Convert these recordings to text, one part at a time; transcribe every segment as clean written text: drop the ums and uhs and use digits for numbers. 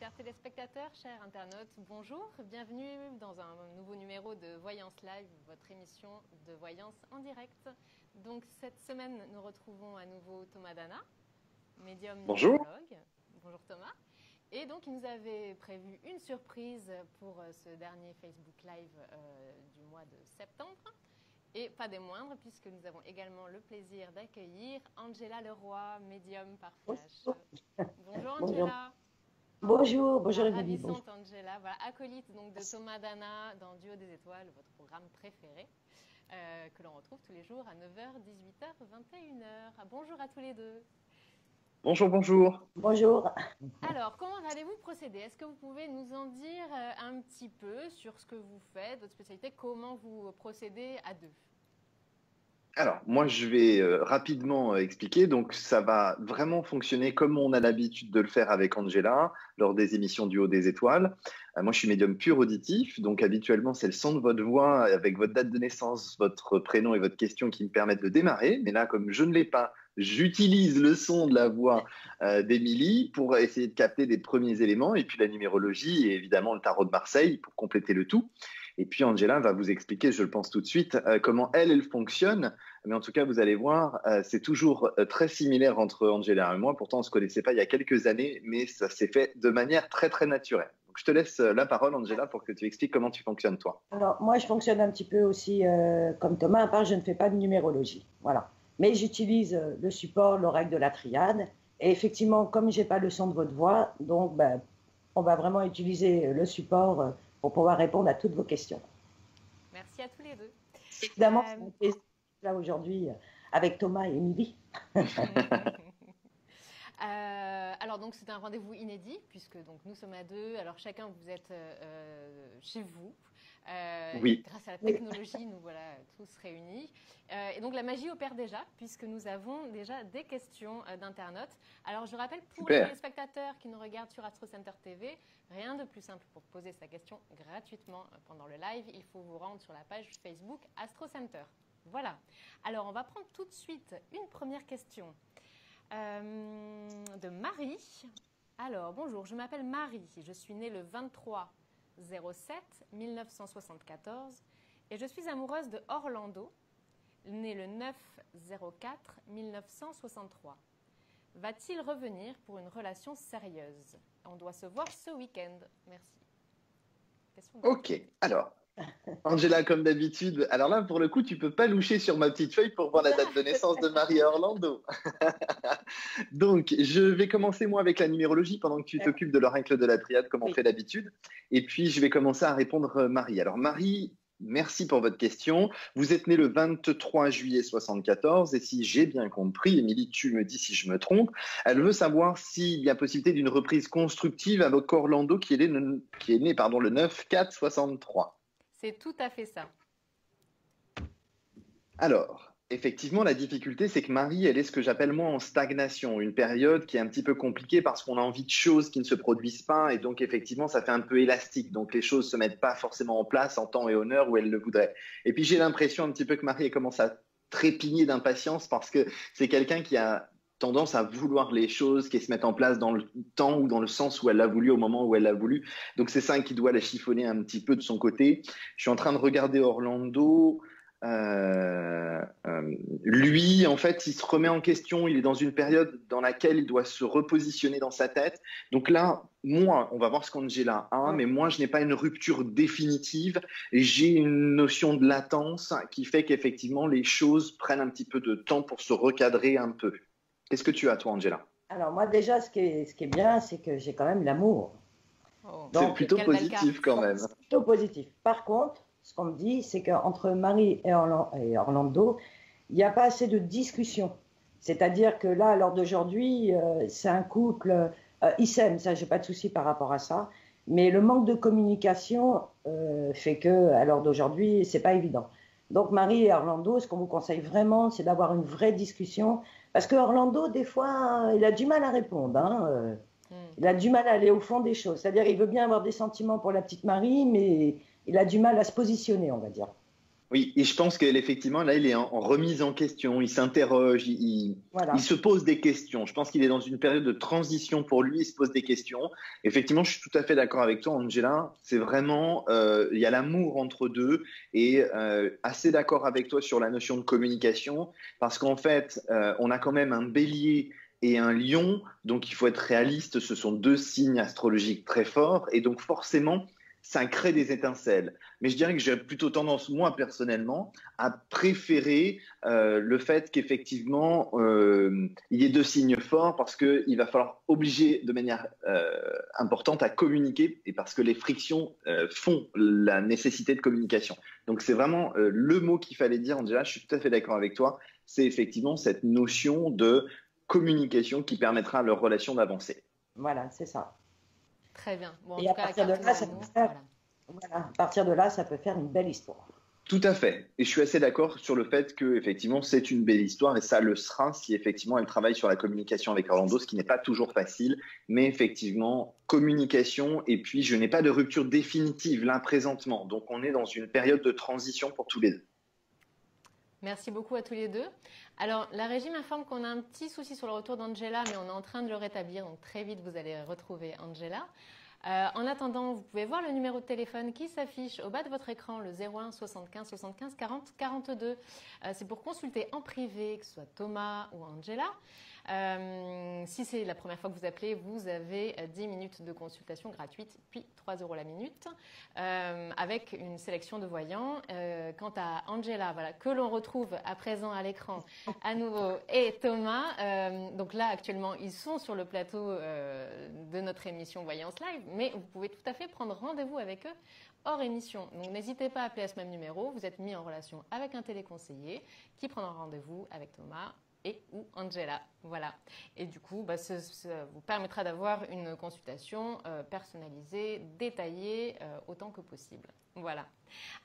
chers téléspectateurs, chers internautes, bonjour. Bienvenue dans un nouveau numéro de Voyance Live, votre émission de voyance en direct. Donc cette semaine, nous retrouvons à nouveau Thomas Dana, médium numérologue. Bonjour Thomas. Et donc il nous avait prévu une surprise pour ce dernier Facebook Live du mois de septembre. Et pas des moindres, puisque nous avons également le plaisir d'accueillir Angela Leroy, médium par flash. Bonjour Angela. Bonjour, bonjour Émilie. Ravissante Angela, voilà, acolyte donc de Thomas Dana dans Duo des Étoiles, votre programme préféré, que l'on retrouve tous les jours à 9h, 18h, 21h. Bonjour à tous les deux. Bonjour, bonjour. Bonjour. Alors, comment allez-vous procéder? Est-ce que vous pouvez nous en dire un petit peu sur ce que vous faites, votre spécialité, comment vous procédez à deux? Alors, moi, je vais rapidement expliquer. Donc, ça va vraiment fonctionner comme on a l'habitude de le faire avec Angela lors des émissions du Haut des Étoiles. Moi, je suis médium pur auditif. Donc, habituellement, c'est le son de votre voix avec votre date de naissance, votre prénom et votre question qui me permettent de démarrer. Mais là, comme je ne l'ai pas, j'utilise le son de la voix d'Émilie pour essayer de capter des premiers éléments. Et puis, la numérologie et évidemment le tarot de Marseille pour compléter le tout. Et puis Angela va vous expliquer, je le pense tout de suite, comment elle fonctionne. Mais en tout cas, vous allez voir, c'est toujours très similaire entre Angela et moi. Pourtant, on ne se connaissait pas il y a quelques années, mais ça s'est fait de manière très, très naturelle. Donc, je te laisse la parole, Angela, pour que tu expliques comment tu fonctionnes, toi. Alors, moi, je fonctionne un petit peu aussi comme Thomas, à part je ne fais pas de numérologie. Voilà. Mais j'utilise le support, l'oracle de la triade. Et effectivement, comme je n'ai pas le son de votre voix, donc on va vraiment utiliser le support pour pouvoir répondre à toutes vos questions. Merci à tous les deux. Évidemment, c'est mon plaisir là aujourd'hui avec Thomas et Émilie. Alors donc c'est un rendez-vous inédit puisque donc nous sommes à deux. Alors chacun vous êtes chez vous. Oui. Grâce à la technologie, nous voilà tous réunis. Et donc la magie opère déjà puisque nous avons déjà des questions d'internautes. Alors je rappelle pour les spectateurs qui nous regardent sur Astro Center TV, rien de plus simple pour poser sa question gratuitement pendant le live. Il faut vous rendre sur la page Facebook Astro Center. Voilà. Alors on va prendre tout de suite une première question. De Marie. Alors, bonjour, je m'appelle Marie. Je suis née le 23/07/1974 et je suis amoureuse de Orlando, né le 9/04/1963. Va-t-il revenir pour une relation sérieuse? On doit se voir ce week-end. Merci. Ok, alors. Angela, comme d'habitude, alors là, pour le coup, tu peux pas loucher sur ma petite feuille pour voir la date de naissance de Marie à Orlando. Donc, je vais commencer, moi, avec la numérologie pendant que tu t'occupes de l'oracle de la triade, comme on fait d'habitude. Et puis, je vais commencer à répondre Marie. Alors, Marie, merci pour votre question. Vous êtes née le 23 juillet 74 et si j'ai bien compris, Émilie, tu me dis si je me trompe, elle veut savoir s'il y a possibilité d'une reprise constructive avec Orlando qui est né le 9/04/63. C'est tout à fait ça. Alors, effectivement, la difficulté, c'est que Marie, elle est ce que j'appelle moi en stagnation, une période qui est un petit peu compliquée parce qu'on a envie de choses qui ne se produisent pas et donc effectivement, ça fait un peu élastique. Donc les choses se mettent pas forcément en place en temps et en heure où elle le voudrait. Et puis j'ai l'impression un petit peu que Marie elle commence à trépigner d'impatience parce que c'est quelqu'un qui a tendance à vouloir les choses qui se mettent en place dans le temps ou dans le sens où elle l'a voulu, au moment où elle l'a voulu. Donc c'est ça qui doit la chiffonner un petit peu de son côté. Je suis en train de regarder Orlando. Lui, en fait, il se remet en question. Il est dans une période dans laquelle il doit se repositionner dans sa tête. Donc là, moi, on va voir ce qu'Angela a, mais moi, je n'ai pas une rupture définitive. J'ai une notion de latence qui fait qu'effectivement, les choses prennent un petit peu de temps pour se recadrer un peu. Qu'est-ce que tu as, toi, Angela? Alors, moi, déjà, ce qui est bien, c'est que j'ai quand même l'amour. C'est plutôt positif, quand même. C'est plutôt positif. Par contre, ce qu'on me dit, c'est qu'entre Marie et Orlando, il n'y a pas assez de discussion. C'est-à-dire que là, à l'heure d'aujourd'hui, c'est un couple, ils s'aiment, ça, j'ai pas de souci par rapport à ça. Mais le manque de communication fait que, à l'heure d'aujourd'hui, c'est pas évident. Donc, Marie et Orlando, ce qu'on vous conseille vraiment, c'est d'avoir une vraie discussion. Parce que Orlando, des fois, il a du mal à répondre. Hein. Il a du mal à aller au fond des choses. C'est-à-dire, il veut bien avoir des sentiments pour la petite Marie, mais il a du mal à se positionner, on va dire. Oui, et je pense qu'effectivement, là, il est en remise en question, il s'interroge, Voilà. il se pose des questions. Je pense qu'il est dans une période de transition pour lui, il se pose des questions. Effectivement, je suis tout à fait d'accord avec toi, Angela. C'est vraiment, il y a l'amour entre deux et assez d'accord avec toi sur la notion de communication parce qu'en fait, on a quand même un bélier et un lion, donc il faut être réaliste, ce sont deux signes astrologiques très forts et donc forcément, ça crée des étincelles. Mais je dirais que j'ai plutôt tendance, moi personnellement, à préférer le fait qu'effectivement, il y ait deux signes forts parce qu'il va falloir obliger de manière importante à communiquer et parce que les frictions font la nécessité de communication. Donc c'est vraiment le mot qu'il fallait dire, Angela, je suis tout à fait d'accord avec toi, c'est effectivement cette notion de communication qui permettra à leur relation d'avancer. Voilà, c'est ça. Très bien. Bon, en Et tout à cas, la partir de carte de là, ça peut l'amour, faire, voilà. voilà, à partir de là, ça peut faire une belle histoire. Tout à fait. Et je suis assez d'accord sur le fait que effectivement c'est une belle histoire et ça le sera si effectivement elle travaille sur la communication avec Orlando, ce qui n'est pas toujours facile, mais effectivement communication et puis je n'ai pas de rupture définitive là présentement. Donc on est dans une période de transition pour tous les deux. Merci beaucoup à tous les deux. Alors, la régie m'informe qu'on a un petit souci sur le retour d'Angela, mais on est en train de le rétablir. Donc, très vite, vous allez retrouver Angela. En attendant, vous pouvez voir le numéro de téléphone qui s'affiche au bas de votre écran, le 01 75 75 40 42. C'est pour consulter en privé, que ce soit Thomas ou Angela. Si c'est la première fois que vous appelez, vous avez 10 minutes de consultation gratuite, puis 3 € la minute, avec une sélection de voyants. Quant à Angela, voilà, que l'on retrouve à présent à l'écran à nouveau, et Thomas, donc là actuellement ils sont sur le plateau de notre émission Voyance Live, mais vous pouvez tout à fait prendre rendez-vous avec eux hors émission. Donc n'hésitez pas à appeler à ce même numéro, vous êtes mis en relation avec un téléconseiller qui prendra rendez-vous avec Thomas et ou Angela. Voilà. Et du coup, ça vous permettra d'avoir une consultation personnalisée, détaillée, autant que possible. Voilà.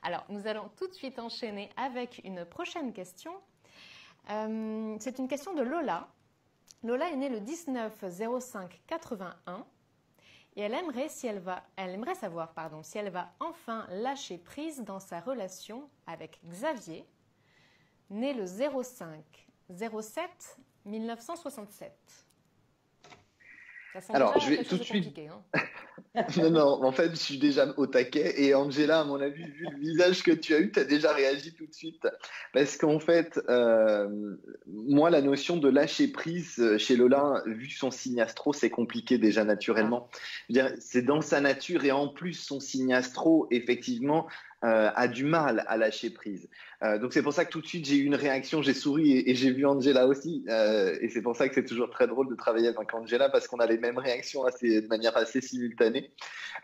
Alors, nous allons tout de suite enchaîner avec une prochaine question. C'est une question de Lola. Lola est née le 19/05/81 et elle aimerait savoir si elle va enfin lâcher prise dans sa relation avec Xavier, né le 05/07/1967. Ça semble Alors, déjà je vais quelque tout chose de de suite. compliqué. Non, non, en fait, je suis déjà au taquet. Et Angela, à mon avis, vu le visage que tu as eu, tu as déjà réagi tout de suite. Parce qu'en fait, moi, la notion de lâcher prise chez Lola, vu son signe astro, c'est compliqué déjà naturellement. Je veux dire, c'est dans sa nature et en plus, son signe astro, effectivement, a du mal à lâcher prise. Donc c'est pour ça que tout de suite j'ai eu une réaction, j'ai souri et j'ai vu Angela aussi. Et c'est pour ça que c'est toujours très drôle de travailler avec Angela parce qu'on a les mêmes réactions de manière assez simultanée.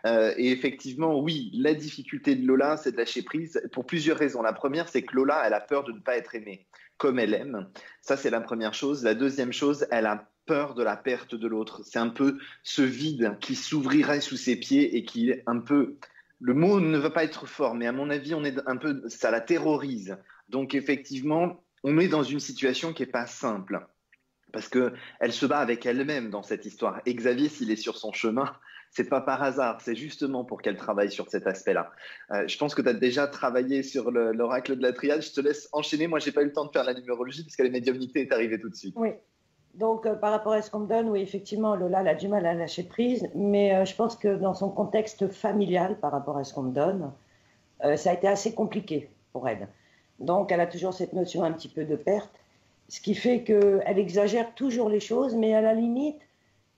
Et effectivement, oui, la difficulté de Lola, c'est de lâcher prise pour plusieurs raisons. La première, c'est que Lola, elle a peur de ne pas être aimée comme elle aime. Ça, c'est la première chose. La deuxième chose, elle a peur de la perte de l'autre. C'est un peu ce vide qui s'ouvrirait sous ses pieds et qui est un peu... Le mot ne va pas être fort, mais à mon avis, on est un peu, ça la terrorise. Donc effectivement, on est dans une situation qui n'est pas simple parce que elle se bat avec elle-même dans cette histoire. Et Xavier, s'il est sur son chemin, c'est pas par hasard, c'est justement pour qu'elle travaille sur cet aspect-là. Je pense que tu as déjà travaillé sur l'oracle de la triade. Je te laisse enchaîner. Moi, j'ai pas eu le temps de faire la numérologie parce que la médiumnité est arrivée tout de suite. Oui. Donc, par rapport à ce qu'on me donne, oui, effectivement, Lola elle a du mal à lâcher prise, mais je pense que dans son contexte familial, par rapport à ce qu'on me donne, ça a été assez compliqué pour elle. Donc, elle a toujours cette notion un petit peu de perte, ce qui fait qu'elle exagère toujours les choses, mais à la limite,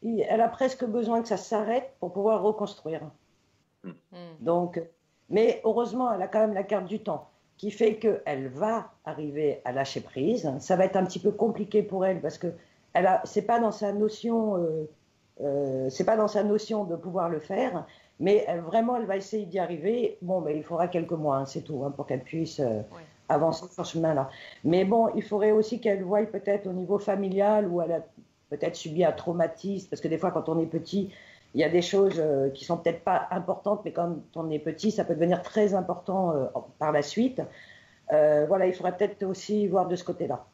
elle a presque besoin que ça s'arrête pour pouvoir reconstruire. Donc, mais heureusement, elle a quand même la carte du temps, qui fait qu'elle va arriver à lâcher prise. Ça va être un petit peu compliqué pour elle parce que c'est pas dans sa notion, c'est pas dans sa notion de pouvoir le faire, mais vraiment, elle va essayer d'y arriver. Bon, il faudra quelques mois, hein, c'est tout, hein, pour qu'elle puisse avancer sur ce chemin-là. Mais bon, il faudrait aussi qu'elle voie peut-être au niveau familial où elle a peut-être subi un traumatisme, parce que des fois, quand on est petit, il y a des choses qui sont peut-être pas importantes, mais quand on est petit, ça peut devenir très important par la suite. Voilà, il faudrait peut-être aussi voir de ce côté-là.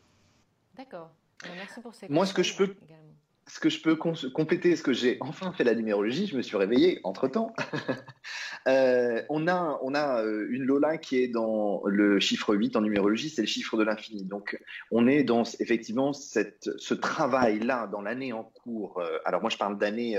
D'accord. Merci pour ces Moi, ce que conseils je peux... également. ce que je peux compléter, ce que j'ai enfin fait la numérologie, je me suis réveillé entre-temps. On a une Lola qui est dans le chiffre 8 en numérologie, c'est le chiffre de l'infini. Donc, on est dans effectivement ce travail-là dans l'année en cours. Alors, moi, je parle d'année,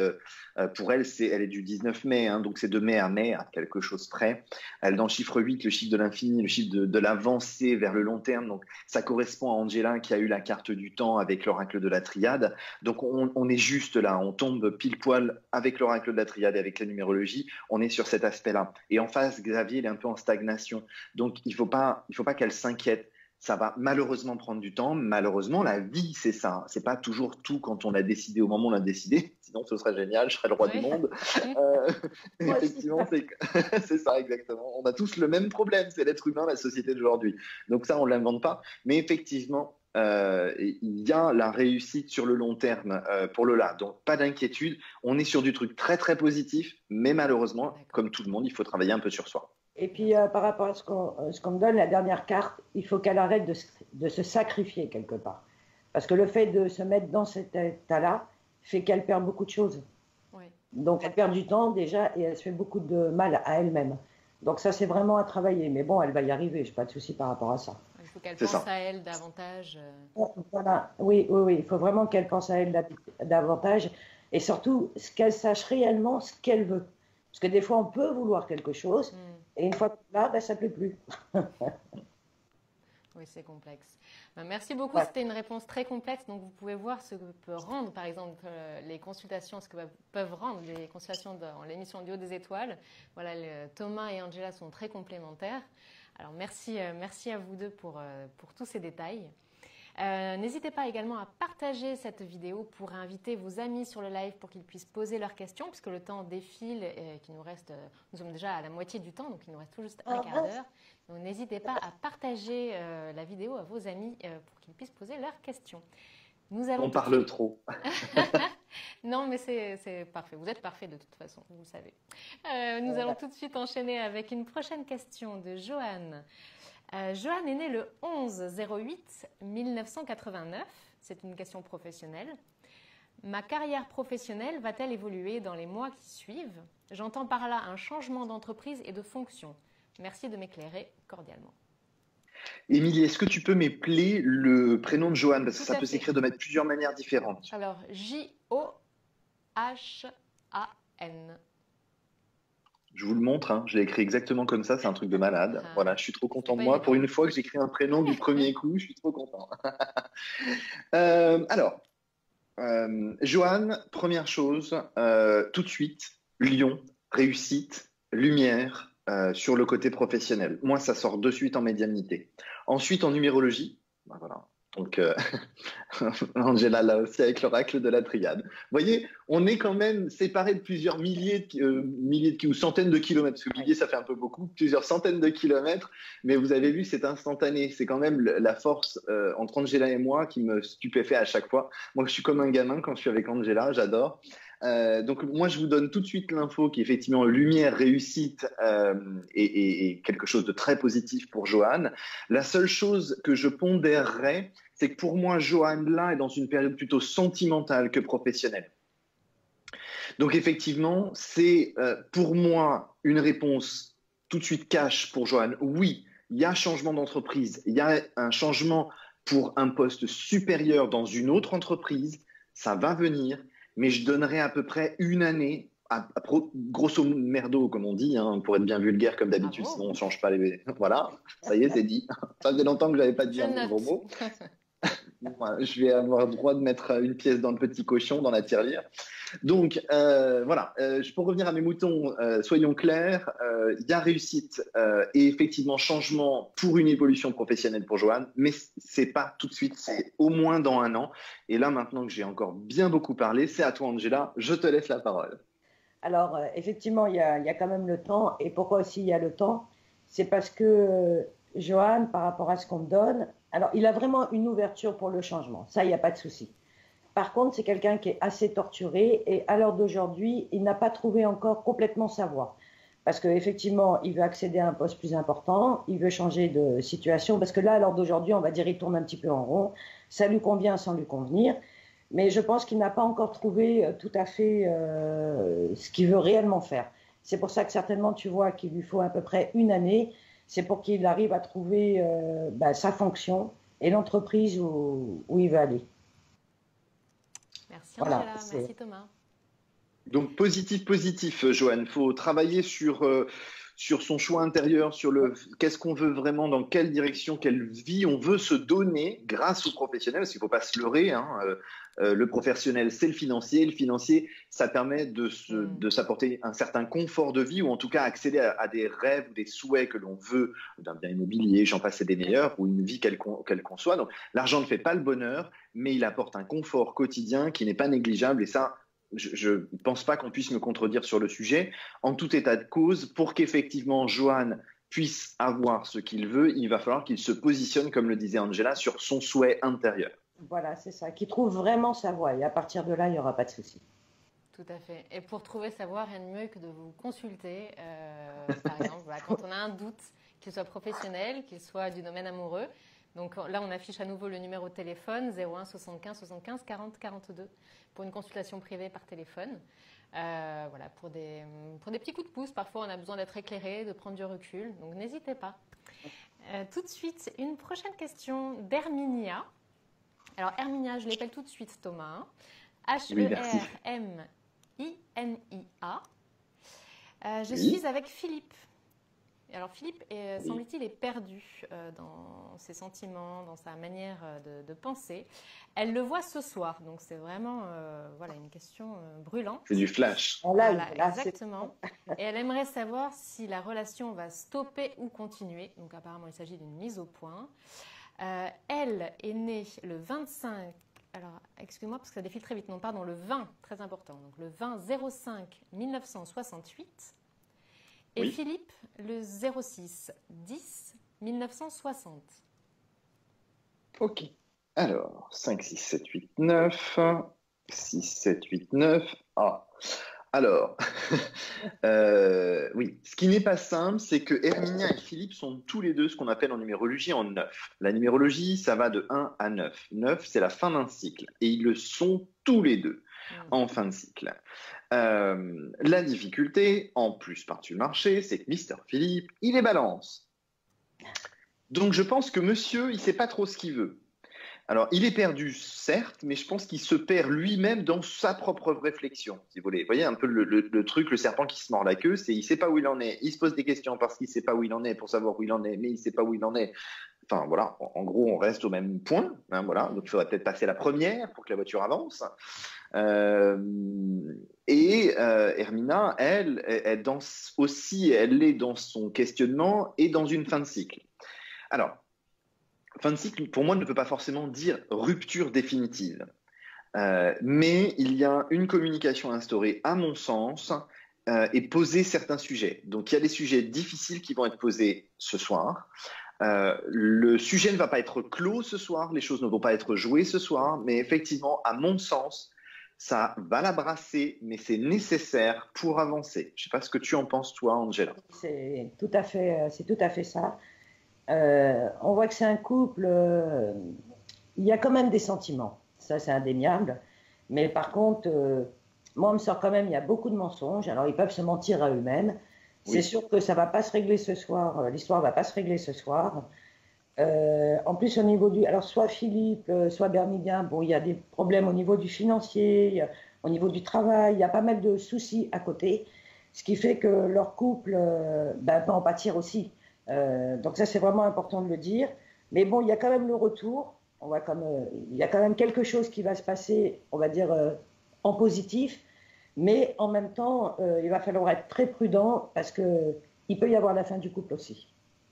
pour elle, elle est du 19 mai, hein, donc c'est de mai, à quelque chose près. Elle est dans le chiffre 8, le chiffre de l'infini, le chiffre de l'avancée vers le long terme. Donc, ça correspond à Angela qui a eu la carte du temps avec l'oracle de la triade. Donc, on est juste là, on tombe pile poil avec l'oracle de la triade et avec la numérologie, on est sur cet aspect-là. Et en face, Xavier, il est un peu en stagnation. Donc, il faut pas qu'elle s'inquiète. Ça va malheureusement prendre du temps. Malheureusement, la vie, c'est ça. C'est pas toujours tout quand on a décidé au moment où on a décidé. Sinon, ce serait génial, je serais le roi du monde. Effectivement, c'est ça exactement. On a tous le même problème, c'est l'être humain, la société d'aujourd'hui. Donc ça, on l'invente pas. Mais effectivement, il y a la réussite sur le long terme pour Lola. Donc, pas d'inquiétude. On est sur du truc très, très positif. Mais malheureusement, comme tout le monde, il faut travailler un peu sur soi. Et puis, par rapport à ce qu'on me donne, la dernière carte, il faut qu'elle arrête de se sacrifier quelque part. Parce que le fait de se mettre dans cet état-là fait qu'elle perd beaucoup de choses. Oui. Donc, elle perd du temps déjà et elle se fait beaucoup de mal à elle-même. Donc, ça, c'est vraiment à travailler. Mais bon, elle va y arriver. Je n'ai pas de souci par rapport à ça. Il faut qu'elle pense à elle davantage. Voilà. Oui. Il faut vraiment qu'elle pense à elle davantage. Et surtout, qu'elle sache réellement ce qu'elle veut. Parce que des fois, on peut vouloir quelque chose. Et une fois là, ça ne plaît plus. Oui, c'est complexe. Merci beaucoup. Ouais. C'était une réponse très complexe. Donc, vous pouvez voir ce que peut rendre, par exemple, les consultations, ce que peuvent rendre les consultations dans l'émission du Haut des Étoiles. Voilà, Thomas et Angela sont très complémentaires. Alors, merci à vous deux pour tous ces détails. N'hésitez pas également à partager cette vidéo pour inviter vos amis sur le live pour qu'ils puissent poser leurs questions, puisque le temps défile et qu'il nous reste, nous sommes déjà à la moitié du temps, donc il nous reste tout juste un quart d'heure. Donc n'hésitez pas à partager la vidéo à vos amis pour qu'ils puissent poser leurs questions. On parle trop. Non, mais c'est parfait. Vous êtes parfait de toute façon, vous le savez. Nous allons tout de suite enchaîner avec une prochaine question de Joanne. Joanne est née le 11/08/1989. C'est une question professionnelle. Ma carrière professionnelle va-t-elle évoluer dans les mois qui suivent? J'entends par là un changement d'entreprise et de fonction. Merci de m'éclairer cordialement. Émilie, est-ce que tu peux m'épeler le prénom de Joanne? Parce que ça peut s'écrire de plusieurs manières différentes. Alors, J-O-H-A-N. Je vous le montre, hein. Je l'ai écrit exactement comme ça, c'est un truc de malade. Voilà, je suis trop content de moi. Pour une fois que j'écris un prénom du premier coup, je suis trop content. Joanne, première chose, tout de suite, Lion, réussite, lumière sur le côté professionnel. Moi, ça sort de suite en médiumnité. Ensuite, en numérologie, ben voilà. Donc, Angela, là aussi, avec l'oracle de la triade. Vous voyez, on est quand même séparés de plusieurs milliers ou centaines de kilomètres, parce que milliers, ça fait un peu beaucoup, plusieurs centaines de kilomètres, mais vous avez vu, c'est instantané. C'est quand même la force entre Angela et moi qui me stupéfait à chaque fois. Moi, je suis comme un gamin quand je suis avec Angela, j'adore. Donc moi je vous donne tout de suite l'info qui est effectivement lumière, réussite et quelque chose de très positif pour Joanne. La seule chose que je pondérerais, c'est que pour moi Joanne là est dans une période plutôt sentimentale que professionnelle. Donc effectivement c'est pour moi une réponse tout de suite cash pour Joanne. Oui, il y a changement d'entreprise, il y a un changement pour un poste supérieur dans une autre entreprise, ça va venir. Mais je donnerais à peu près une année, grosso merdo, comme on dit, hein, pour être bien vulgaire comme d'habitude, sinon on ne change pas les... Voilà, ça y est, c'est dit. Ça faisait longtemps que je n'avais pas dit un gros mot. Voilà, je vais avoir le droit de mettre une pièce dans le petit cochon, dans la tirelire. Donc, voilà, pour revenir à mes moutons, soyons clairs, il y a réussite et effectivement changement pour une évolution professionnelle pour Joanne, mais ce n'est pas tout de suite, c'est au moins dans un an. Et là, maintenant que j'ai encore bien beaucoup parlé, c'est à toi, Angela, je te laisse la parole. Alors, effectivement, il y a quand même le temps. Et pourquoi aussi il y a le temps? C'est parce que Joanne, par rapport à ce qu'on me donne, alors il a vraiment une ouverture pour le changement, ça, il n'y a pas de souci. Par contre, c'est quelqu'un qui est assez torturé et à l'heure d'aujourd'hui, il n'a pas trouvé encore complètement sa voie. Parce qu'effectivement, il veut accéder à un poste plus important, il veut changer de situation, parce que là, à l'heure d'aujourd'hui, on va dire, il tourne un petit peu en rond, ça lui convient sans lui convenir. mais je pense qu'il n'a pas encore trouvé tout à fait ce qu'il veut réellement faire. C'est pour ça que certainement tu vois qu'il lui faut à peu près une année, c'est pour qu'il arrive à trouver sa fonction et l'entreprise où il veut aller. Merci Angela, merci Thomas. Donc positif, Joanne. Il faut travailler sur son choix intérieur, sur qu'est-ce qu'on veut vraiment, dans quelle direction, quelle vie on veut se donner grâce au professionnel, parce qu'il ne faut pas se leurrer. Le professionnel, c'est le financier, ça permet de s'apporter un certain confort de vie, ou en tout cas accéder à des rêves ou des souhaits que l'on veut, d'un bien immobilier, j'en passe et des meilleurs, ou une vie qu'elle conçoit. Donc l'argent ne fait pas le bonheur, mais il apporte un confort quotidien qui n'est pas négligeable, et ça, je ne pense pas qu'on puisse me contredire sur le sujet. En tout état de cause, pour qu'effectivement Joanne puisse avoir ce qu'il veut, il va falloir qu'il se positionne, comme le disait Angela, sur son souhait intérieur. Voilà, c'est ça, qu'il trouve vraiment sa voie. Et à partir de là, il n'y aura pas de souci. Tout à fait. Et pour trouver sa voie, rien de mieux que de vous consulter. Par exemple, quand on a un doute, qu'il soit professionnel, qu'il soit du domaine amoureux. Donc là, on affiche à nouveau le numéro de téléphone 01 75 75 40 42 pour une consultation privée par téléphone. Pour des petits coups de pouce, parfois on a besoin d'être éclairé, de prendre du recul. Donc n'hésitez pas. Tout de suite, une prochaine question d'Herminia. Alors Herminia, je l'appelle tout de suite Thomas. H-E-R-M-I-N-I-A. Je suis avec Philippe. Alors Philippe, semble-t-il, est perdu dans ses sentiments, dans sa manière de penser. Elle le voit ce soir, donc c'est vraiment une question brûlante. C'est du flash. Voilà, exactement. Et elle aimerait savoir si la relation va stopper ou continuer. Donc apparemment, il s'agit d'une mise au point. Elle est née le 25... Alors, excuse-moi parce que ça défile très vite. Non, pardon, le 20, très important. Donc le 20-05-1968. Et oui. Philippe, le 06-10-1960. Ok. Alors, 5, 6, 7, 8, 9. 6, 7, 8, 9. Ah. Alors, oui. Ce qui n'est pas simple, c'est que Herminia et Philippe sont tous les deux ce qu'on appelle en numérologie en 9. La numérologie, ça va de 1 à 9. 9, c'est la fin d'un cycle. Et ils le sont tous les deux en fin de cycle. La difficulté, en plus par-dessus le marché, c'est que Mister Philippe, il est balance. Donc je pense que monsieur, il ne sait pas trop ce qu'il veut. Alors, il est perdu, certes, mais je pense qu'il se perd lui-même dans sa propre réflexion, si vous voulez. Vous voyez un peu le truc, le serpent qui se mord la queue, c'est il ne sait pas où il en est. Il se pose des questions parce qu'il ne sait pas où il en est pour savoir où il en est, mais il ne sait pas où il en est. Enfin, voilà, en gros, on reste au même point. Voilà. Donc, il faudrait peut-être passer la première pour que la voiture avance. Hermina, elle danse aussi, elle est dans son questionnement et dans une fin de cycle. Alors, fin de cycle, pour moi, ne peut pas forcément dire rupture définitive. Mais il y a une communication instaurée, à mon sens, et poser certains sujets. Donc, il y a des sujets difficiles qui vont être posés ce soir. Le sujet ne va pas être clos ce soir, les choses ne vont pas être jouées ce soir, mais effectivement, à mon sens, ça va la brasser, mais c'est nécessaire pour avancer. Je ne sais pas ce que tu en penses, toi, Angela. C'est tout à fait ça. On voit que c'est un couple, il y a quand même des sentiments, ça c'est indéniable, mais par contre, moi on me sort quand même, il y a beaucoup de mensonges, alors ils peuvent se mentir à eux-mêmes, oui. C'est sûr que ça ne va pas se régler ce soir, l'histoire ne va pas se régler ce soir. En plus au niveau alors soit Philippe, soit Bernidien, bon il y a des problèmes au niveau du financier, au niveau du travail, il y a pas mal de soucis à côté, ce qui fait que leur couple peut en pâtir aussi. Donc ça c'est vraiment important de le dire, mais bon il y a quand même le retour, il y a quand même quelque chose qui va se passer, on va dire en positif, mais en même temps il va falloir être très prudent parce que il peut y avoir la fin du couple aussi.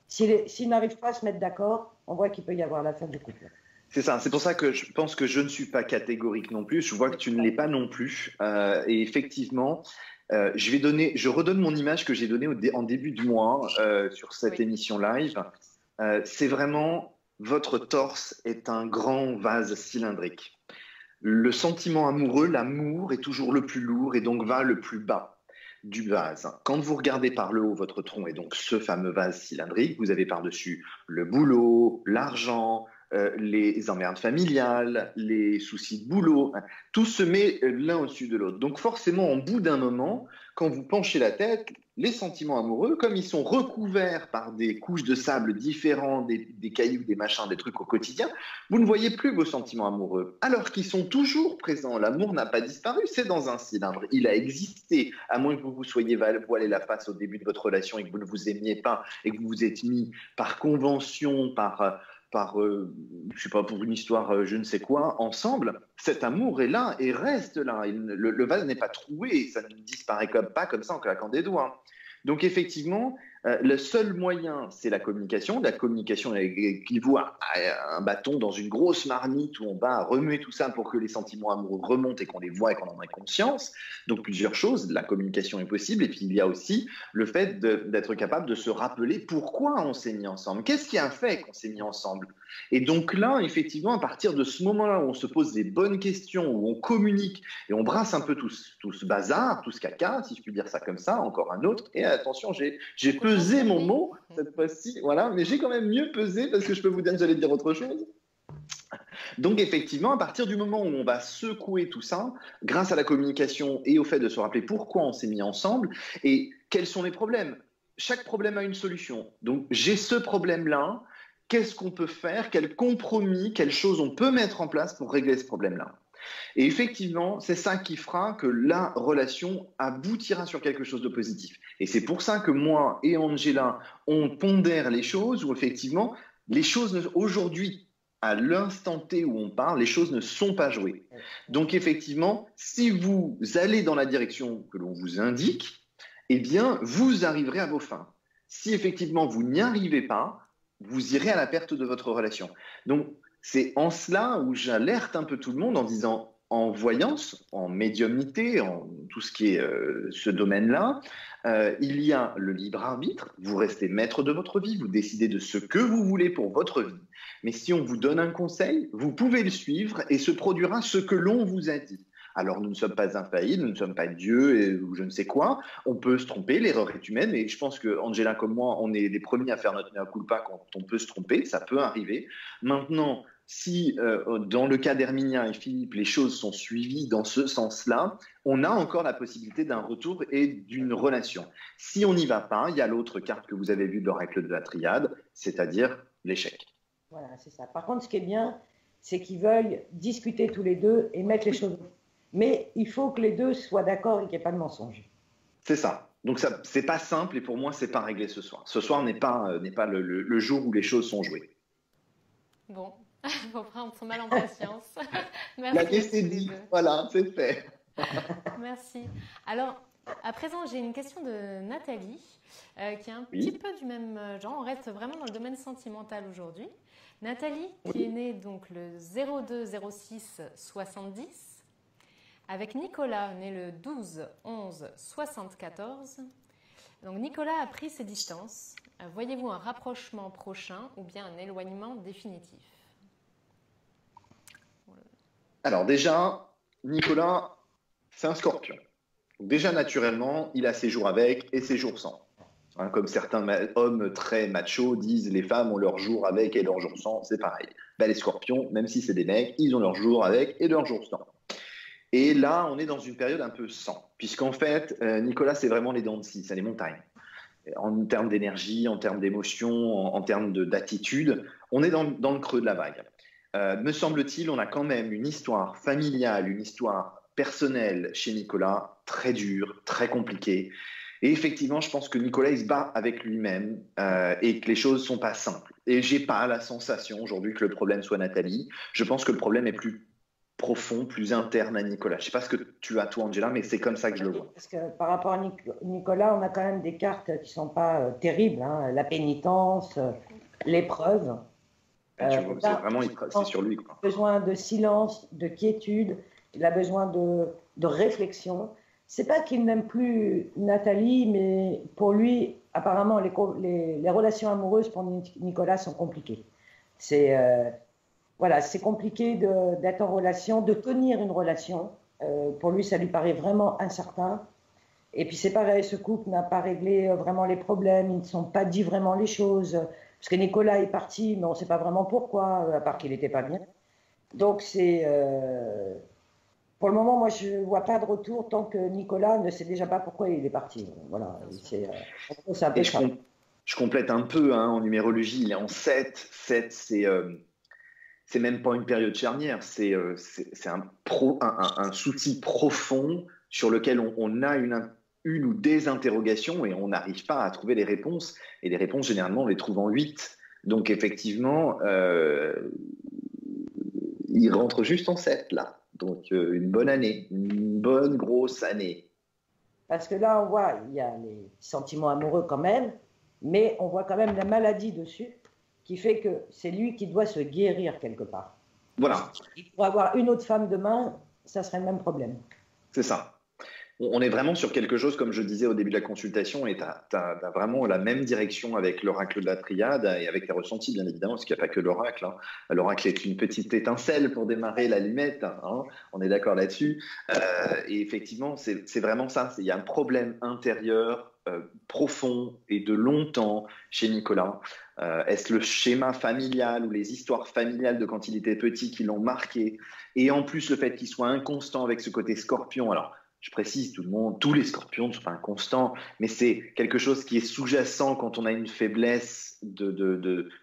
S'ils n'arrivent pas à se mettre d'accord, on voit qu'il peut y avoir la fin du couple. C'est ça, c'est pour ça que je pense que je ne suis pas catégorique non plus, je vois que tu ne l'es pas non plus, et effectivement je redonne mon image que j'ai donnée en début du mois sur cette émission live. C'est vraiment, votre torse est un grand vase cylindrique. Le sentiment amoureux, l'amour est toujours le plus lourd et donc va le plus bas du vase. Quand vous regardez par le haut, votre tronc est donc ce fameux vase cylindrique. Vous avez par-dessus le boulot, l'argent, les emmerdes familiales, les soucis de boulot, hein, tout se met l'un au-dessus de l'autre. Donc forcément, au bout d'un moment, quand vous penchez la tête, les sentiments amoureux, comme ils sont recouverts par des couches de sable différents, des cailloux, des machins, des trucs au quotidien, vous ne voyez plus vos sentiments amoureux, alors qu'ils sont toujours présents. L'amour n'a pas disparu, c'est dans un cylindre. Il a existé, à moins que vous vous soyez voilé la face au début de votre relation et que vous ne vous aimiez pas et que vous vous êtes mis par convention, je sais pas, pour une histoire, je ne sais quoi, ensemble. Cet amour est là et reste là. Le vase n'est pas troué, ça ne disparaît pas comme ça en claquant des doigts. Donc effectivement, le seul moyen, c'est la communication. La communication équivaut à un bâton dans une grosse marmite où on va remuer tout ça pour que les sentiments amoureux remontent et qu'on les voit et qu'on en ait conscience. Donc plusieurs choses, la communication est possible. Et puis il y a aussi le fait d'être capable de se rappeler pourquoi on s'est mis ensemble. Qu'est-ce qui a fait qu'on s'est mis ensemble? Et donc là, effectivement, à partir de ce moment-là où on se pose des bonnes questions, où on communique et on brasse un peu tout ce bazar, tout ce caca, si je puis dire ça comme ça, encore un autre. Et attention, j'ai pesé mon mot cette fois-ci, voilà, mais j'ai quand même mieux pesé parce que je peux vous dire que j'allais dire autre chose. Donc effectivement, à partir du moment où on va secouer tout ça, grâce à la communication et au fait de se rappeler pourquoi on s'est mis ensemble et quels sont les problèmes. Chaque problème a une solution. Donc j'ai ce problème-là. Qu'est-ce qu'on peut faire? Quel compromis, quelles choses on peut mettre en place pour régler ce problème-là? Et effectivement, c'est ça qui fera que la relation aboutira sur quelque chose de positif. Et c'est pour ça que moi et Angela, on pondère les choses où effectivement, les choses aujourd'hui, à l'instant T où on parle, les choses ne sont pas jouées. Donc effectivement, si vous allez dans la direction que l'on vous indique, eh bien, vous arriverez à vos fins. Si effectivement vous n'y arrivez pas, vous irez à la perte de votre relation. Donc, c'est en cela où j'alerte un peu tout le monde en disant, en voyance, en médiumnité, en tout ce qui est ce domaine-là, il y a le libre arbitre, vous restez maître de votre vie, vous décidez de ce que vous voulez pour votre vie. Mais si on vous donne un conseil, vous pouvez le suivre et se produira ce que l'on vous a dit. Alors, nous ne sommes pas infaillibles, nous ne sommes pas Dieu ou je ne sais quoi. On peut se tromper, l'erreur est humaine. Et je pense que Angela comme moi, on est les premiers à faire notre mea culpa quand on peut se tromper. Ça peut arriver. Maintenant, si dans le cas d'Herminia et Philippe, les choses sont suivies dans ce sens-là, on a encore la possibilité d'un retour et d'une relation. Si on n'y va pas, il y a l'autre carte que vous avez vue de l'oracle de la triade, c'est-à-dire l'échec. Voilà, c'est ça. Par contre, ce qui est bien, c'est qu'ils veulent discuter tous les deux et mettre les choses. Mais il faut que les deux soient d'accord et qu'il n'y ait pas de mensonge. C'est ça. Donc, c'est pas simple et pour moi, c'est pas réglé ce soir. Ce soir n'est pas le jour où les choses sont jouées. Bon, il faut prendre son mal en patience. Merci. La question est dit. Voilà, c'est fait. Merci. Alors, à présent, j'ai une question de Nathalie qui est un petit peu du même genre. On reste vraiment dans le domaine sentimental aujourd'hui. Nathalie, qui est née donc le 02-06-70, avec Nicolas, né le 12-11-74. Donc Nicolas a pris ses distances. Voyez-vous un rapprochement prochain ou bien un éloignement définitif? Alors déjà, Nicolas, c'est un scorpion. Donc déjà, naturellement, il a ses jours avec et ses jours sans. Hein, comme certains hommes très machos disent, les femmes ont leurs jours avec et leurs jours sans, c'est pareil. Ben, les scorpions, même si c'est des mecs, ils ont leurs jours avec et leurs jours sans. Et là, on est dans une période un peu sans, puisqu'en fait, Nicolas, c'est vraiment les dents de scie, c'est les montagnes. En termes d'énergie, en termes d'émotion, en termes d'attitude, on est dans le creux de la vague. Me semble-t-il, on a quand même une histoire familiale, une histoire personnelle chez Nicolas, très dure, très compliquée. Et effectivement, je pense que Nicolas, il se bat avec lui-même et que les choses ne sont pas simples. Et je n'ai pas la sensation aujourd'hui que le problème soit Nathalie. Je pense que le problème est plus profond, plus interne à Nicolas. Je ne sais pas ce que tu as, toi, Angela, mais c'est comme ça que je le vois. Parce que par rapport à Nicolas, on a quand même des cartes qui ne sont pas terribles. Hein. La pénitence, l'épreuve. C'est vraiment c'est sur lui. Quoi. Il a besoin de silence, de quiétude, il a besoin de réflexion. C'est pas qu'il n'aime plus Nathalie, mais pour lui, apparemment, les relations amoureuses pour Nicolas sont compliquées. Voilà, c'est compliqué d'être en relation, de tenir une relation. Pour lui, ça lui paraît vraiment incertain. Et puis c'est pareil, ce couple n'a pas réglé vraiment les problèmes, ils ne se sont pas dit vraiment les choses. Parce que Nicolas est parti, mais on ne sait pas vraiment pourquoi, à part qu'il n'était pas bien. Donc, pour le moment, moi, je ne vois pas de retour tant que Nicolas ne sait déjà pas pourquoi il est parti. Voilà, c'est un peu ça. Je complète un peu, hein, en numérologie, il est en 7. 7, c'est même pas une période charnière, c'est un souci profond sur lequel on a une ou des interrogations et on n'arrive pas à trouver les réponses. Et les réponses, généralement, on les trouve en 8. Donc, effectivement, il rentre juste en 7, là. Donc, une bonne année, une bonne grosse année. Parce que là, on voit, il y a les sentiments amoureux quand même, mais on voit quand même la maladie dessus, qui fait que c'est lui qui doit se guérir quelque part. Voilà. Pour avoir une autre femme demain, ça serait le même problème. C'est ça. On est vraiment sur quelque chose, comme je disais au début de la consultation, et tu as vraiment la même direction avec l'oracle de la triade et avec tes ressentis, bien évidemment, parce qu'il n'y a pas que l'oracle. Hein. L'oracle est une petite étincelle pour démarrer l'allumette, hein, on est d'accord là-dessus. Et effectivement, c'est vraiment ça. Il y a un problème intérieur profond et de longtemps chez Nicolas. Est-ce le schéma familial ou les histoires familiales de quand il était petit qui l'ont marqué? Et en plus, le fait qu'il soit inconstant avec ce côté scorpion. Alors, je précise, tous les scorpions ne sont pas inconstants, mais c'est quelque chose qui est sous-jacent quand on a une faiblesse,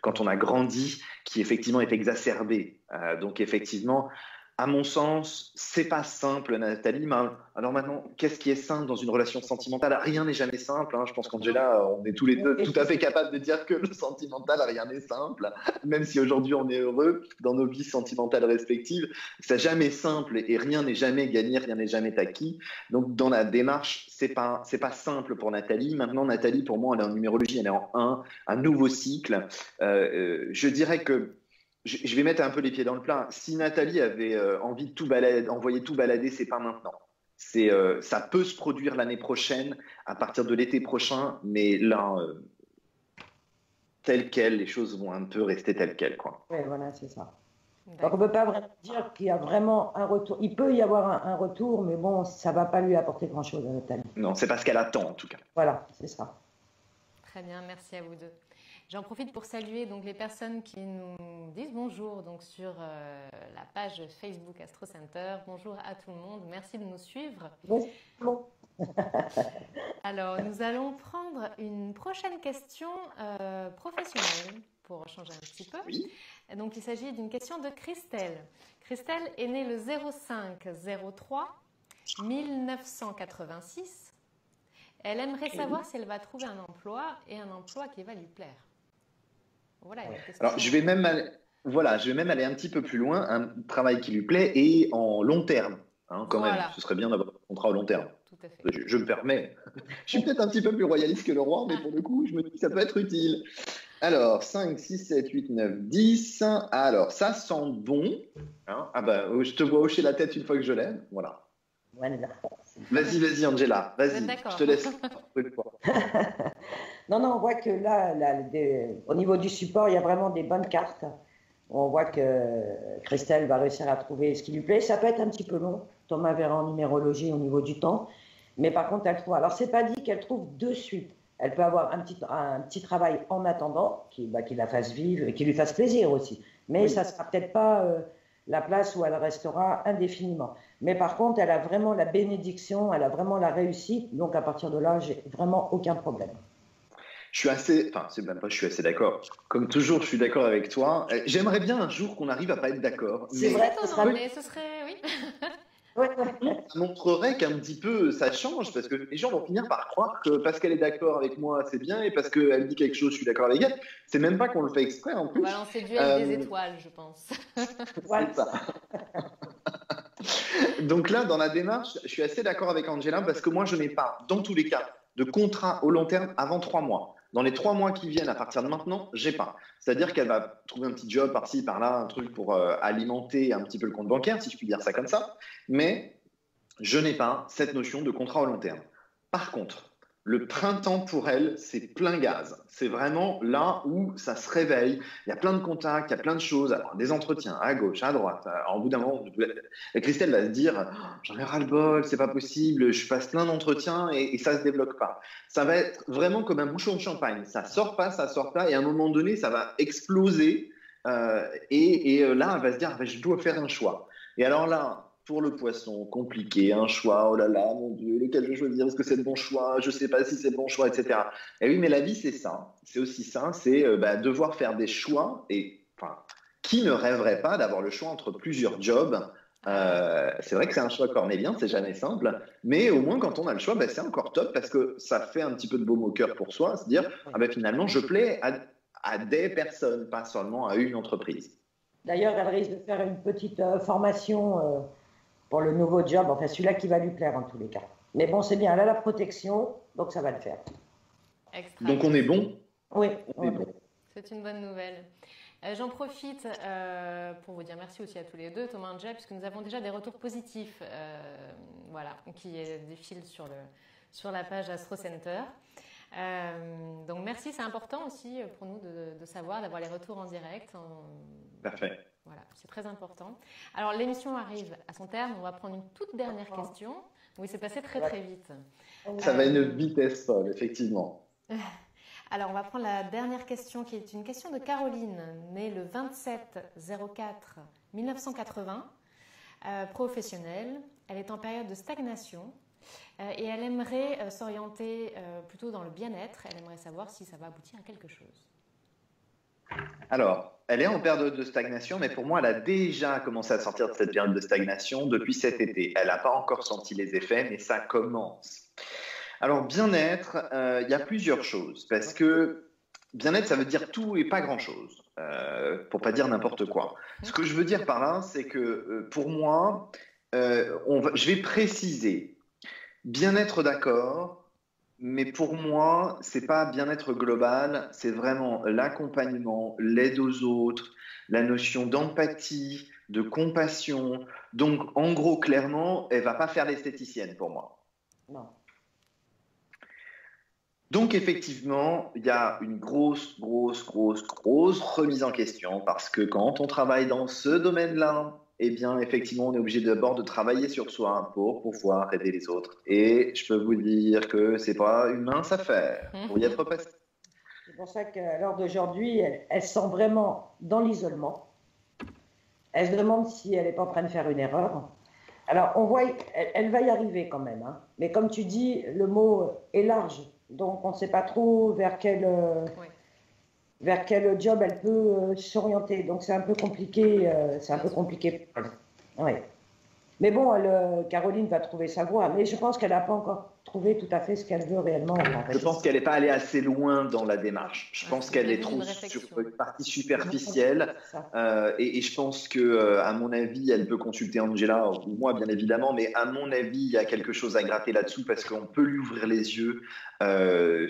quand on a grandi, qui effectivement est exacerbée. Donc effectivement, à mon sens, c'est pas simple, Nathalie. Mais alors maintenant, qu'est-ce qui est simple dans une relation sentimentale? Rien n'est jamais simple. Hein. Je pense qu'Angela, on est tous les deux tout à fait capables de dire que le sentimental, rien n'est simple. Même si aujourd'hui on est heureux dans nos vies sentimentales respectives, c'est jamais simple et rien n'est jamais gagné, rien n'est jamais acquis. Donc dans la démarche, c'est pas simple pour Nathalie. Maintenant, Nathalie, pour moi, elle est en numérologie, elle est en 1, un nouveau cycle. Je dirais que je vais mettre un peu les pieds dans le plat. Si Nathalie avait envie de envoyer tout balader, c'est pas maintenant. Ça peut se produire l'année prochaine, à partir de l'été prochain, mais là, tel quel, les choses vont un peu rester telles quelles, quoi. Oui, voilà, c'est ça. Donc on ne peut pas vraiment dire qu'il y a vraiment un retour. Il peut y avoir un retour, mais bon, ça ne va pas lui apporter grand-chose à Nathalie. Non, c'est pas ce qu'elle attend, en tout cas. Voilà, c'est ça. Très bien, merci à vous deux. J'en profite pour saluer donc les personnes qui nous disent bonjour donc sur la page Facebook Astro Center. Bonjour à tout le monde, merci de nous suivre. Bon. Alors, nous allons prendre une prochaine question professionnelle pour changer un petit peu. Oui. Donc, il s'agit d'une question de Christelle. Christelle est née le 05-03-1986. Elle aimerait savoir si elle va trouver un emploi et un emploi qui va lui plaire. Voilà, alors, je vais même aller un petit peu plus loin, un travail qui lui plaît et en long terme, hein, quand même. Ce serait bien d'avoir un contrat au long terme. Tout à fait. Je me permets. Je suis peut-être un petit peu plus royaliste que le roi, mais pour le coup, je me dis que ça peut être utile. Alors, 5, 6, 7, 8, 9, 10. Alors, ça sent bon. Hein. Ah bah, je te vois hocher la tête une fois que je l'aime. Voilà. Vas-y, Angela. Vas-y, je te laisse. Non, on voit que là, au niveau du support, il y a vraiment des bonnes cartes. On voit que Christelle va réussir à trouver ce qui lui plaît. Ça peut être un petit peu long. Thomas verra en numérologie au niveau du temps. Mais par contre, elle trouve. Alors, c'est pas dit qu'elle trouve de suite. Elle peut avoir un petit travail en attendant, qui la fasse vivre et qui lui fasse plaisir aussi. Mais ça ne sera peut-être pas la place où elle restera indéfiniment. Mais par contre, elle a vraiment la bénédiction, elle a vraiment la réussite. Donc, à partir de là, j'ai vraiment aucun problème. Je suis assez d'accord. Comme toujours, je suis d'accord avec toi. J'aimerais bien un jour qu'on arrive à pas être d'accord. C'est vrai, ce serait, oui. Ça montrerait qu'un petit peu ça change, parce que les gens vont finir par croire que parce qu'elle est d'accord avec moi, c'est bien, et parce qu'elle dit quelque chose, je suis d'accord avec elle. C'est même pas qu'on le fait exprès en plus. On va lancer le duel des étoiles, je pense. C'est ça. Donc là, dans la démarche, je suis assez d'accord avec Angela, parce que moi, je n'ai pas, dans tous les cas, de contrat au long terme avant 3 mois. Dans les 3 mois qui viennent à partir de maintenant, j'ai pas. C'est-à-dire qu'elle va trouver un petit job par-ci, par-là, un truc pour alimenter un petit peu le compte bancaire, si je puis dire ça comme ça. Mais je n'ai pas cette notion de contrat au long terme. Par contre, le printemps pour elle, c'est plein gaz. C'est vraiment là où ça se réveille. Il y a plein de contacts, il y a plein de choses, alors, des entretiens à gauche, à droite. Alors, au bout d'un moment, Christelle va se dire oh, j'en ai ras-le-bol, c'est pas possible, je passe plein d'entretiens et ça se débloque pas. Ça va être vraiment comme un bouchon de champagne. Ça sort pas, et à un moment donné, ça va exploser. Là, elle va se dire je dois faire un choix. Et alors là, pour le poisson, compliqué, un choix, oh là là, mon Dieu, lequel je vais choisir, est-ce que c'est le bon choix, je ne sais pas si c'est le bon choix, etc. Et oui, mais la vie, c'est ça. C'est aussi ça, c'est devoir faire des choix. Et enfin, qui ne rêverait pas d'avoir le choix entre plusieurs jobs c'est vrai que c'est un choix cornélien, c'est jamais simple, mais au moins quand on a le choix, c'est encore top parce que ça fait un petit peu de baume au cœur pour soi, se dire finalement je plais à des personnes, pas seulement à une entreprise. D'ailleurs, elle risque de faire une petite formation pour le nouveau job, enfin celui-là qui va lui plaire en tous les cas. Mais bon, c'est bien, elle a la protection, donc ça va le faire. Extra. Donc on est bon. Oui, on est bon. C'est une bonne nouvelle. J'en profite pour vous dire merci aussi à tous les deux, Thomas et Angela, puisque nous avons déjà des retours positifs qui défilent sur la page Astro Center. Donc merci, c'est important aussi pour nous de savoir, d'avoir les retours en direct. Parfait. Voilà, c'est très important. Alors l'émission arrive à son terme, on va prendre une toute dernière question. Oui, c'est passé très très vite. Ça va à une vitesse folle, effectivement. Alors, on va prendre la dernière question qui est une question de Caroline, née le 27-04-1980, professionnelle. Elle est en période de stagnation et elle aimerait s'orienter plutôt dans le bien-être. Elle aimerait savoir si ça va aboutir à quelque chose. Alors, elle est en période de stagnation, mais pour moi, elle a déjà commencé à sortir de cette période de stagnation depuis cet été. Elle n'a pas encore senti les effets, mais ça commence. Alors, bien-être, il y a plusieurs choses, parce que bien-être, ça veut dire tout et pas grand-chose, pour pas dire n'importe quoi. Ce que je veux dire par là, c'est que pour moi, je vais préciser, bien-être d'accord, mais pour moi, c'est pas bien-être global, c'est vraiment l'accompagnement, l'aide aux autres, la notion d'empathie, de compassion. Donc, en gros, clairement, elle va pas faire l'esthéticienne pour moi. Non. Donc effectivement, il y a une grosse remise en question parce que quand on travaille dans ce domaine-là, eh bien effectivement, on est obligé d'abord de travailler sur soi pour pouvoir aider les autres. Et je peux vous dire que c'est pas une mince affaire pour y être passé. C'est pour ça qu'à l'heure d'aujourd'hui, elle se sent vraiment dans l'isolement. Elle se demande si elle n'est pas en train de faire une erreur. Alors, on voit, elle va y arriver quand même. Hein. Mais comme tu dis, le mot est large. Donc, on ne sait pas trop vers quel job elle peut s'orienter. Donc, c'est un peu compliqué. Ouais. Mais bon, Caroline va trouver sa voie. Mais je pense qu'elle n'a pas encore trouvé tout à fait ce qu'elle veut réellement. Je pense qu'elle n'est pas allée assez loin dans la démarche. Je pense qu'elle est trop sur une partie superficielle. Et je pense que, à mon avis, elle peut consulter Angela ou moi, bien évidemment. Mais à mon avis, il y a quelque chose à gratter là-dessous parce qu'on peut lui ouvrir les yeux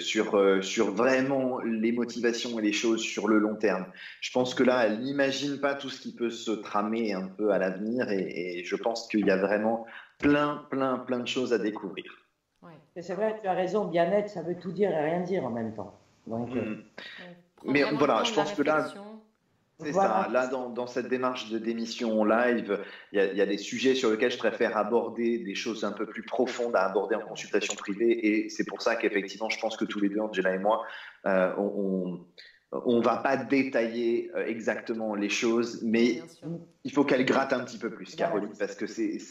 sur vraiment les motivations et les choses sur le long terme. Je pense que là, elle n'imagine pas tout ce qui peut se tramer un peu à l'avenir. Et je pense qu'il y a vraiment plein de choses à découvrir. C'est vrai, tu as raison, bien-être, ça veut tout dire et rien dire en même temps. Donc, mais voilà, je pense que là, c'est ça. Là, dans cette démarche d'émission live, il y a des sujets sur lesquels je préfère aborder des choses un peu plus profondes à aborder en consultation privée. Et c'est pour ça qu'effectivement, je pense que tous les deux, Angela et moi, on ne va pas détailler exactement les choses, mais il faut qu'elle gratte un petit peu plus, Caroline, parce que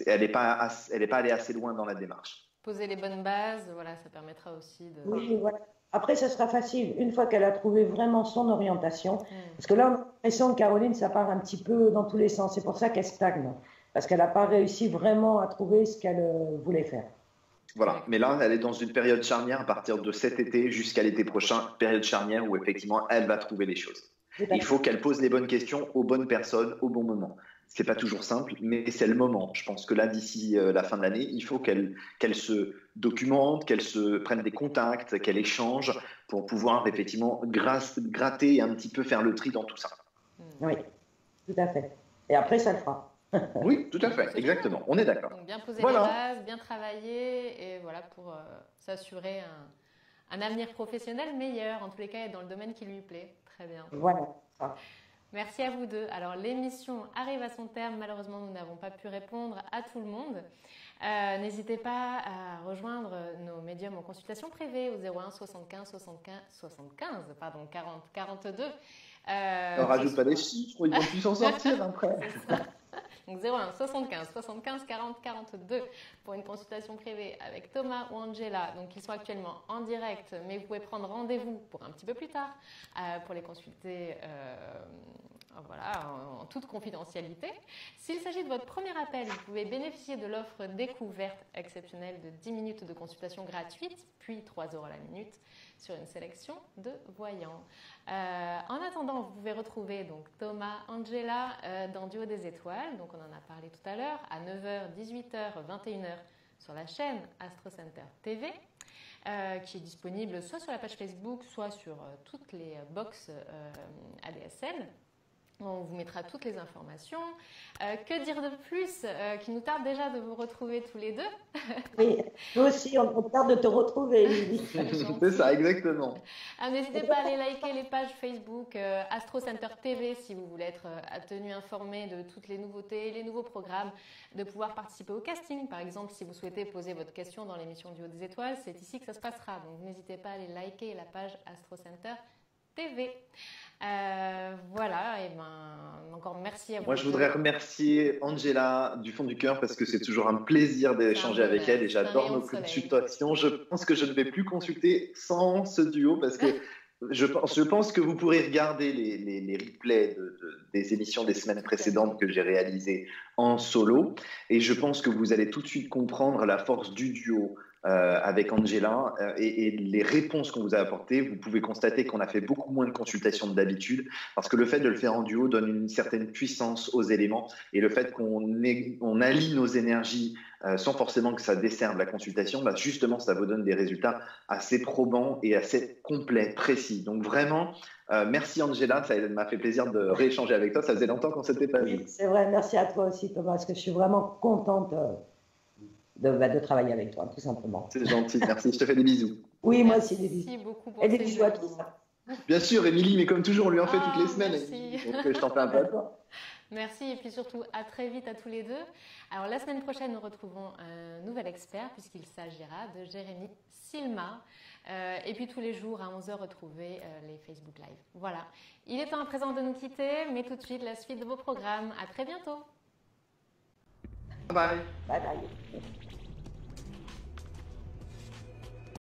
elle n'est pas allée assez loin dans la démarche. Poser les bonnes bases, voilà, ça permettra aussi de... Oui, voilà. Après, ça sera facile, une fois qu'elle a trouvé vraiment son orientation. Parce que là, on a l'impression que Caroline, ça part un petit peu dans tous les sens. C'est pour ça qu'elle stagne. Parce qu'elle n'a pas réussi vraiment à trouver ce qu'elle voulait faire. Voilà, mais là, elle est dans une période charnière à partir de cet été jusqu'à l'été prochain, période charnière où effectivement, elle va trouver les choses. Il faut qu'elle pose les bonnes questions aux bonnes personnes au bon moment. C'est pas toujours simple, mais c'est le moment. Je pense que là, d'ici la fin de l'année, il faut qu'elle se documente, qu'elle se prenne des contacts, qu'elle échange pour pouvoir effectivement gratter et un petit peu faire le tri dans tout ça. Oui, tout à fait. Et après, ça le fera. Oui, tout à fait, exactement. On est d'accord. Donc, bien poser les bases, bien travailler et voilà pour s'assurer un avenir professionnel meilleur, en tous les cas, et dans le domaine qui lui plaît. Très bien. Voilà. Merci à vous deux. Alors, l'émission arrive à son terme. Malheureusement, nous n'avons pas pu répondre à tout le monde. N'hésitez pas à rejoindre nos médiums en consultation privée au 01 75 40 42. Ne rajoute pas des chiffres, ils vont plus s'en sortir après. Donc 01 75 40 42 pour une consultation privée avec Thomas ou Angela. Donc ils sont actuellement en direct, mais vous pouvez prendre rendez-vous pour un petit peu plus tard pour les consulter en toute confidentialité. S'il s'agit de votre premier appel, vous pouvez bénéficier de l'offre découverte exceptionnelle de 10 minutes de consultation gratuite, puis 3 € la minute sur une sélection de voyants. En attendant, vous pouvez retrouver donc Thomas, Angela dans Duo des Étoiles. Donc on en a parlé tout à l'heure à 9h, 18h, 21h sur la chaîne Astro Center TV. Qui est disponible soit sur la page Facebook, soit sur toutes les box ADSL. On vous mettra toutes les informations. Que dire de plus qui nous tarde déjà de vous retrouver tous les deux. Oui, nous aussi, on tarde de te retrouver, Lily. C'est ça, exactement. N'hésitez pas à aller liker les pages Facebook Astro Center TV si vous voulez être tenu informé de toutes les nouveautés, les nouveaux programmes, de pouvoir participer au casting. Par exemple, si vous souhaitez poser votre question dans l'émission du Haut des Étoiles, c'est ici que ça se passera. Donc n'hésitez pas à aller liker la page Astro Center TV. Voilà, et encore merci à vous. Moi, je voudrais remercier Angela du fond du cœur parce que c'est toujours un plaisir d'échanger avec elle et j'adore nos consultations. Je pense que je ne vais plus consulter sans ce duo parce que je pense que vous pourrez regarder les replays des émissions des semaines précédentes que j'ai réalisées en solo et je pense que vous allez tout de suite comprendre la force du duo. Avec Angela et les réponses qu'on vous a apportées, vous pouvez constater qu'on a fait beaucoup moins de consultations que d'habitude parce que le fait de le faire en duo donne une certaine puissance aux éléments et le fait qu'on allie nos énergies sans forcément que ça desserve la consultation, bah justement ça vous donne des résultats assez probants et assez complets, précis. Donc vraiment, merci Angela, ça m'a fait plaisir de rééchanger avec toi, ça faisait longtemps qu'on s'était pas vu. Oui, c'est vrai, merci à toi aussi Thomas, parce que je suis vraiment contente de travailler avec toi, tout simplement. C'est gentil, merci. Je te fais des bisous. Oui, moi aussi, des bisous. Merci beaucoup pour et des bisous à tous. Bien sûr, Émilie, mais comme toujours, on lui en fait toutes les semaines. Merci. Donc, je t'en fais un peu à toi. Merci, et puis surtout, à très vite à tous les deux. Alors, la semaine prochaine, nous retrouvons un nouvel expert, puisqu'il s'agira de Jérémy Silma. Et puis, tous les jours, à 11h, retrouvez les Facebook Live. Voilà. Il est temps à présent de nous quitter, mais tout de suite, la suite de vos programmes. À très bientôt. Bye bye. Bye bye.